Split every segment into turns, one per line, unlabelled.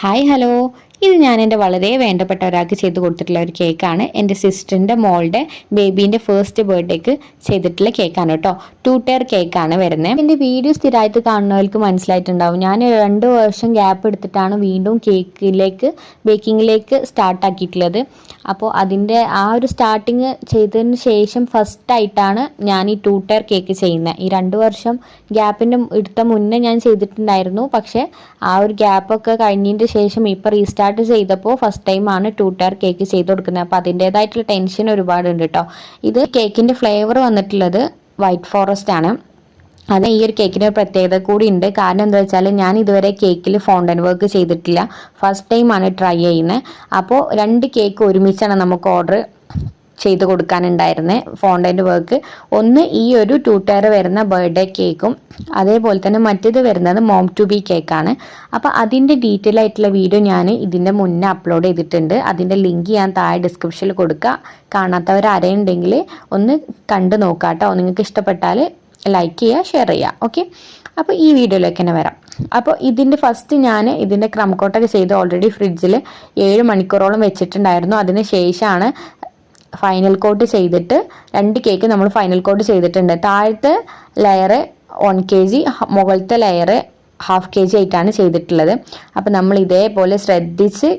Hi hello, ഇത് ഞാൻ എൻ്റെ വളരെ വേണ്ടപ്പെട്ട ഒരാൾക്ക് ചെയ്ത് കൊടുത്തിട്ടുള്ള ഒരു കേക്കാണ്. എൻ്റെ സിസ്റ്ററിൻ്റെ മോളുടെ ബേബീൻ്റെ ഫസ്റ്റ് ബർത്ത്ഡേക്ക് ചെയ്തിട്ടുള്ള കേക്കാണ് കേട്ടോ. 2 ടയർ കേക്കാണ് വരുന്നത്. എൻ്റെ വീഡിയോ സ്ഥിരമായിട്ട് കാണുന്നവർക്ക് മനസ്സിലായിട്ടുണ്ടാവും, ഞാൻ 2 വർഷം ഗ്യാപ്പ് എടുത്തിട്ടാണ് വീണ്ടും ബേക്കിങ്ങിലേക്ക് സ്റ്റാർട്ടാക്കിയിട്ടുള്ളത്. അപ്പോൾ അതിൻ്റെ ആ ഒരു സ്റ്റാർട്ടിങ് ചെയ്തതിന് ശേഷം ഫസ്റ്റായിട്ടാണ് ഞാൻ ഈ 2 ടയർ കേക്ക് ചെയ്യുന്നത്. ഈ 2 വർഷം ഗ്യാപ്പിൻ്റെ എടുത്ത മുന്നേ ഞാൻ ചെയ്തിട്ടുണ്ടായിരുന്നു. പക്ഷേ ആ ഒരു ഗ്യാപ്പൊക്കെ കഴിഞ്ഞതിൻ്റെ ശേഷം ഇപ്പോൾ റീസ്റ്റാർട്ട് ചെയ്തപ്പോൾ ഫസ്റ്റ് ടൈമാണ് 2 ടയർ കേക്ക് ചെയ്ത് കൊടുക്കുന്നത്. അപ്പോൾ അതിൻ്റേതായിട്ടുള്ള ടെൻഷൻ ഒരുപാടുണ്ട് കേട്ടോ. ഇത് കേക്കിൻ്റെ ഫ്ലേവർ വന്നിട്ടുള്ളത് വൈറ്റ് ഫോറസ്റ്റ് ആണ്. അത് ഈ ഒരു കേക്കിന് ഒരു പ്രത്യേകത കൂടി ഉണ്ട്. കാരണം എന്താ വെച്ചാൽ ഞാൻ ഇതുവരെ കേക്കിൽ ഫൗണ്ടൻ വർക്ക് ചെയ്തിട്ടില്ല, ഫസ്റ്റ് ടൈമാണ് ട്രൈ ചെയ്യുന്നത്. അപ്പോൾ 2 കേക്ക് ഒരുമിച്ചാണ് നമുക്ക് ഓർഡർ ചെയ്ത് കൊടുക്കാനുണ്ടായിരുന്നത് ഫോണ്ടൻ്റ് വർക്ക്. ഒന്ന് ഈ ഒരു 2 ടയർ വരുന്ന ബർത്ത്ഡേ കേക്കും, അതേപോലെ തന്നെ മറ്റേത് വരുന്നത് മോം ടു ബി കേക്കാണ്. അപ്പോൾ അതിൻ്റെ ഡീറ്റെയിൽ ആയിട്ടുള്ള വീഡിയോ ഞാൻ ഇതിൻ്റെ മുന്നേ അപ്ലോഡ് ചെയ്തിട്ടുണ്ട്. അതിൻ്റെ ലിങ്ക് ഞാൻ താഴെ ഡിസ്ക്രിപ്ഷനിൽ കൊടുക്കുക. കാണാത്തവർ ആരെയുണ്ടെങ്കിൽ ഒന്ന് കണ്ടു നോക്കാം കേട്ടോ. നിങ്ങൾക്ക് ഇഷ്ടപ്പെട്ടാൽ ലൈക്ക് ചെയ്യുക, ഷെയർ ചെയ്യുക. ഓക്കെ, അപ്പോൾ ഈ വീഡിയോയിലേക്ക് തന്നെ വരാം. അപ്പോൾ ഇതിൻ്റെ ഫസ്റ്റ് ഞാൻ ഇതിൻ്റെ ക്രം കോട്ടൊക്കെ ചെയ്ത് ഓൾറെഡി ഫ്രിഡ്ജിൽ 7 മണിക്കൂറോളം വെച്ചിട്ടുണ്ടായിരുന്നു. അതിന് ശേഷമാണ് ഫൈനൽ കോട്ട് ചെയ്തിട്ട് 2 കേക്ക് നമ്മൾ ഫൈനൽ കോട്ട് ചെയ്തിട്ടുണ്ട്. താഴത്തെ ലെയർ 1 kg, മുകളിലത്തെ ലെയർ 1/2 kg ആയിട്ടാണ് ചെയ്തിട്ടുള്ളത്. അപ്പം നമ്മൾ ഇതേപോലെ ശ്രദ്ധിച്ച്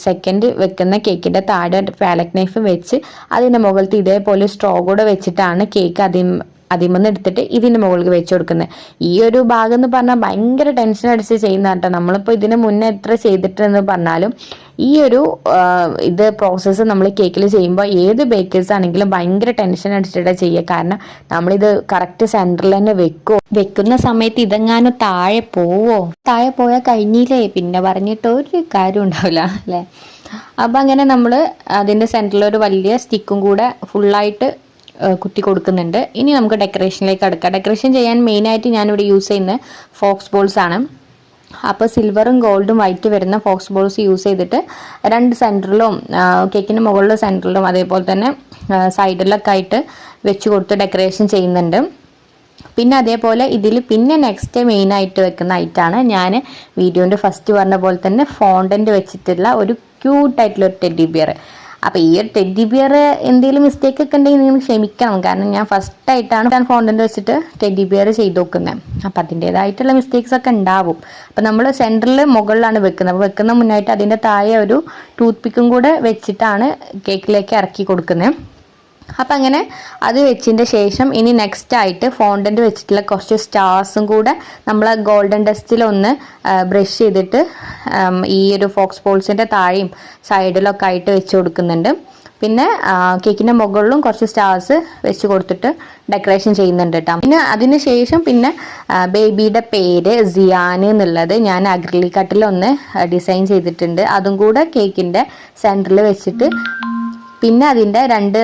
സെക്കൻഡ് വെക്കുന്ന കേക്കിൻ്റെ താഴെ ഫാലക് നൈഫ് വെച്ച് അതിൻ്റെ മുകളിലത്തെ ഇതേപോലെ സ്ട്രോ കൂടെ വെച്ചിട്ടാണ് കേക്ക് അതിമന്ന് എടുത്തിട്ട് ഇതിൻ്റെ മുകളിൽ വെച്ച് കൊടുക്കുന്നത്. ഈ ഒരു ഭാഗം എന്ന് പറഞ്ഞാൽ ഭയങ്കര ടെൻഷൻ അടിച്ച് ചെയ്യുന്ന കേട്ടോ. നമ്മളിപ്പോൾ ഇതിന് മുന്നേ എത്ര ചെയ്തിട്ടെന്ന് പറഞ്ഞാലും ഈ ഒരു പ്രോസസ്സ് നമ്മൾ കേക്കിൽ ചെയ്യുമ്പോൾ ഏത് ബേക്കേഴ്സ് ആണെങ്കിലും ഭയങ്കര ടെൻഷൻ അടിച്ചിട്ടാണ് ചെയ്യുക. കാരണം നമ്മളിത് കറക്റ്റ് സെൻറ്ററിൽ തന്നെ വെക്കുന്ന സമയത്ത് ഇതെങ്ങാനും താഴെ പോയാൽ കഴിഞ്ഞില്ലേ, പിന്നെ പറഞ്ഞിട്ട് ഒരു കാര്യം ഉണ്ടാവില്ല അല്ലേ. അപ്പം അങ്ങനെ നമ്മൾ അതിൻ്റെ സെൻറ്ററിൽ ഒരു വലിയ സ്റ്റിക്കും കൂടെ ഫുള്ളായിട്ട് കുത്തി കൊടുക്കുന്നുണ്ട്. ഇനി നമുക്ക് ഡെക്കറേഷനിലേക്ക് അടുക്കാം. ഡെക്കറേഷൻ ചെയ്യാൻ മെയിനായിട്ട് ഞാനിവിടെ യൂസ് ചെയ്യുന്നത് ഫോക്സ് ബോൾസ് ആണ്. അപ്പോൾ സിൽവറും ഗോൾഡും വൈറ്റ് വരുന്ന ഫോക്സ് ബോൾസ് യൂസ് ചെയ്തിട്ട് 2 സെൻറ്ററിലും കേക്കിൻ്റെ മുകളിലെ സെൻറ്ററിലും അതേപോലെ തന്നെ സൈഡിലൊക്കെ ആയിട്ട് വെച്ച് കൊടുത്ത് ഡെക്കറേഷൻ ചെയ്യുന്നുണ്ട്. പിന്നെ അതേപോലെ ഇതിൽ പിന്നെ നെക്സ്റ്റ് മെയിനായിട്ട് വെക്കുന്ന ഐറ്റാണ് ഞാൻ വീഡിയോൻ്റെ ഫസ്റ്റ് പറഞ്ഞ പോലെ തന്നെ ഫോണ്ടൻ്റ് വെച്ചിട്ടുള്ള ഒരു ക്യൂട്ടായിട്ടുള്ള ഒരു ടെഡ്ഡി ബിയർ. അപ്പോൾ ഈ ഒരു ടെഡ്ഡി ബിയർ എന്തെങ്കിലും മിസ്റ്റേക്ക് ഒക്കെ ഉണ്ടെങ്കിൽ നിങ്ങൾ ക്ഷമിക്കണം. കാരണം ഞാൻ ഫസ്റ്റായിട്ടാണ് ഫോണ്ടൻ്റ് വെച്ചിട്ട് ടെഡ്ഡി ബിയർ ചെയ്ത് നോക്കുന്നത്. അപ്പോൾ അതിൻ്റേതായിട്ടുള്ള മിസ്റ്റേക്സ് ഒക്കെ ഉണ്ടാവും. അപ്പോൾ നമ്മൾ സെൻറ്ററിൽ മുകളിലാണ് വെക്കുന്നത്. അപ്പോൾ വെക്കുന്ന മുന്നായിട്ട് അതിൻ്റെ താഴെ ഒരു ടൂത്ത് പിക്കും കൂടെ വെച്ചിട്ടാണ് കേക്കിലേക്ക് ഇറക്കി കൊടുക്കുന്നത്. അപ്പം അങ്ങനെ അത് വെച്ചതിൻ്റെ ശേഷം ഇനി നെക്സ്റ്റ് ആയിട്ട് ഫോണ്ടൻ്റ് വെച്ചിട്ടുള്ള കുറച്ച് സ്റ്റാർസും കൂടെ നമ്മൾ ഗോൾഡൻ ഡസ്റ്റിലൊന്ന് ബ്രഷ് ചെയ്തിട്ട് ഈ ഒരു ഫോക്സ് ബോൾസിൻ്റെ താഴെയും സൈഡിലൊക്കെ ആയിട്ട് വെച്ച് കൊടുക്കുന്നുണ്ട്. പിന്നെ കേക്കിൻ്റെ മുകളിലും കുറച്ച് സ്റ്റാർസ് വെച്ച് കൊടുത്തിട്ട് ഡെക്കറേഷൻ ചെയ്യുന്നുണ്ട് കേട്ടോ. പിന്നെ അതിന് ശേഷം പിന്നെ ബേബിയുടെ പേര് സിയാൻ എന്നുള്ളത് ഞാൻ അക്രിലിക് കട്ടിലൊന്ന് ഡിസൈൻ ചെയ്തിട്ടുണ്ട്. അതും കൂടെ കേക്കിൻ്റെ സെൻറ്ററിൽ വെച്ചിട്ട് പിന്നെ അതിൻ്റെ 2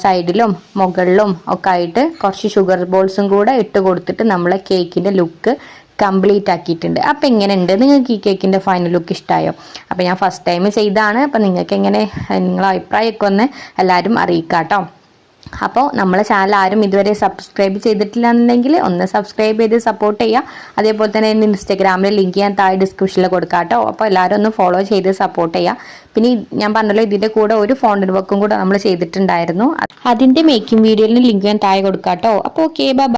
സൈഡിലും മുകളിലും ഒക്കെ ആയിട്ട് കുറച്ച് ഷുഗർ ബോൾസും കൂടെ ഇട്ട് കൊടുത്തിട്ട് നമ്മളെ കേക്കിൻ്റെ ലുക്ക് കംപ്ലീറ്റ് ആക്കിയിട്ടുണ്ട്. അപ്പോൾ എങ്ങനെ ഉണ്ട്, നിങ്ങൾക്ക് ഈ കേക്കിൻ്റെ ഫൈനൽ ലുക്ക് ഇഷ്ടമായോ? അപ്പോൾ ഞാൻ ഫസ്റ്റ് ടൈം ചെയ്തതാണ്. അപ്പോൾ നിങ്ങൾക്ക് എങ്ങനെ, നിങ്ങളെ അഭിപ്രായമൊക്കെ ഒന്ന് എല്ലാവരും അറിയിക്കാം കേട്ടോ. അപ്പോൾ നമ്മളെ ചാനൽ ആരും ഇതുവരെ സബ്സ്ക്രൈബ് ചെയ്തിട്ടില്ല എന്നുണ്ടെങ്കിൽ ഒന്ന് സബ്സ്ക്രൈബ് ചെയ്ത് സപ്പോർട്ട് ചെയ്യുക. അതേപോലെ തന്നെ എൻ്റെ ഇൻസ്റ്റാഗ്രാമിലെ ലിങ്ക് ഞാൻ താഴെ ഡിസ്ക്രിപ്ഷനിൽ കൊടുക്കാം കേട്ടോ. അപ്പോൾ എല്ലാവരും ഒന്ന് ഫോളോ ചെയ്ത് സപ്പോർട്ട് ചെയ്യുക. പിന്നെ ഞാൻ പറഞ്ഞല്ലോ, ഇതിൻ്റെ കൂടെ ഒരു ഫോണ്ടൻ്റ് വർക്കും കൂടെ നമ്മൾ ചെയ്തിട്ടുണ്ടായിരുന്നു. അതിൻ്റെ മേക്കിംഗ് വീഡിയോയിലെ ലിങ്ക് ഞാൻ താഴെ കൊടുക്കാം കേട്ടോ. അപ്പോൾ ഓക്കെ, ബൈ.